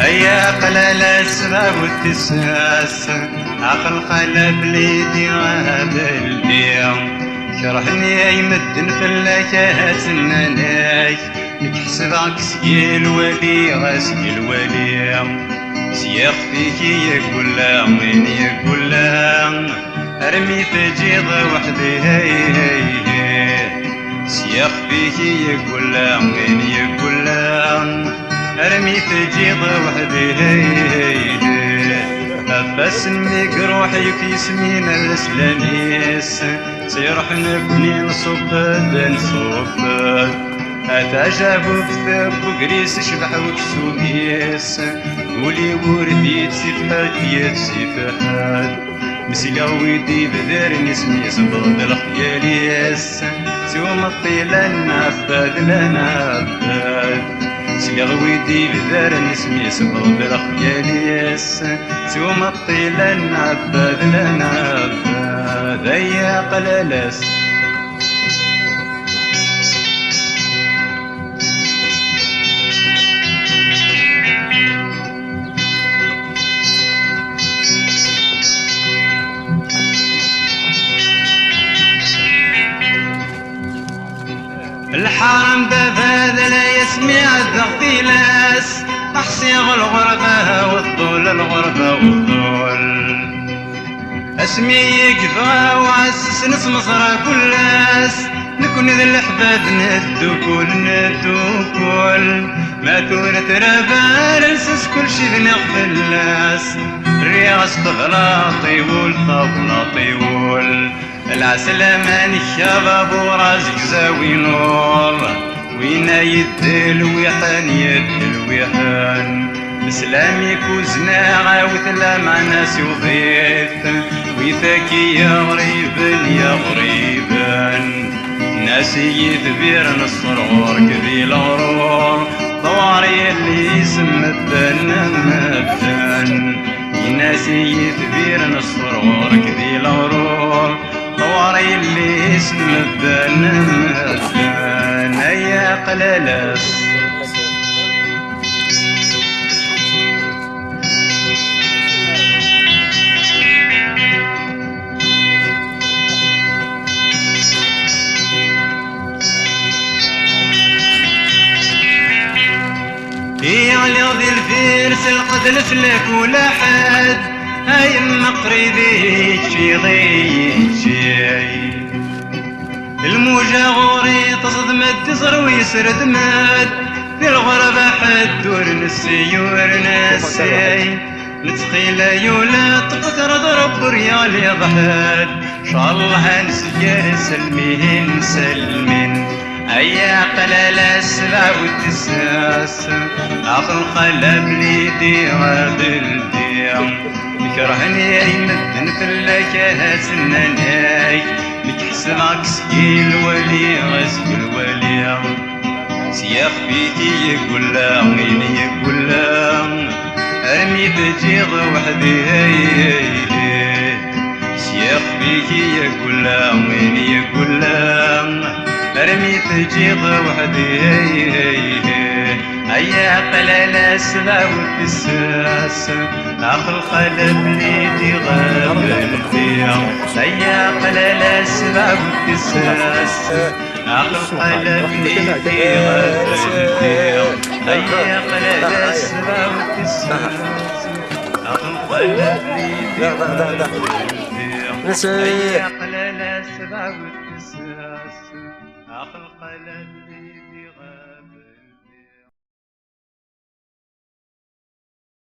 يا قلال السباب والتساس عقل قلب ليدي هذا اليوم شرحني يمدن في اللكات الناناك نكحسب عكس الولي غاسي الولي سياخ فيك يقول لا وين يقول لا ارمي تجيض وحدي هي سياخ فيك يقول لا وين يقول لا ارمي تجيض وحدي بس انك روحي في سمين الاسلانيس سيروح نبني نصبد نصبد اتعجب بثب وقريس شبح وكسوقيس ولي ورديت سفحات يد سفحات مسيلا ويدي بذارني اسمي صبغ الخياليس سوى مطيلا نعباد لنا عباد سيغ ويدي بذارني اسمي صبغ الخياليس سوى مطيلا نعباد لنا عباد يا قلالاس الحرم باب هذا لا يسمع الذغطيلاس أحصيغ الغربة والطول الغربة والطول اسمي يكفى وعسس نسمصر كلاس نكون ذي الحباب ندو كل ما تورت ربال نسس كل شي بنغفلاس الرياس طفلا طيول طفلا طيول العسل مان الشباب ورازق زاوي نور وينا يدل ويحان يدل ويحان اسلامي كوزنا عاوثلا مع ناس وضيث ويثاكي يا غريبا ناسي يثبير الصرور كذي الغرور ضواري اللي يسمى الدن ناسي يثبير الصرور كذي الغرور طواري اللي اسم الدن يا قلالاس على ذي الفيرس القتل فلك ولا حد هاي مقربي شي الموجة غوري تصدم الدزر ويسرد ماد في الغربة حد ورنسي ورنسي نتخيل يولا تفكر ضرب ريال يضحد شاء الله نسجل سلمين هيا قلال السبع والتساس عقل قلب ليدي غادل ديم يكرهني يمدن في اللكات الناناي نكحسب عكس الولي غسك الولي سياخ فيكي يقول لا وين يقول لا ارمي تجيض وحدي سياخ فيكي يقول لا وين يقول لا ارمي تجيض وحدي هيا قلال السبع والتساس عقل قلب ليدي غابل فيها هيا قلال السبع والتساس عقل قلب ليدي غابل فيها هيا قلال السبع والتساس عقل قلب ليدي غابل فيها هيا قلال السبع والتساس عقل قلب ليدي غابل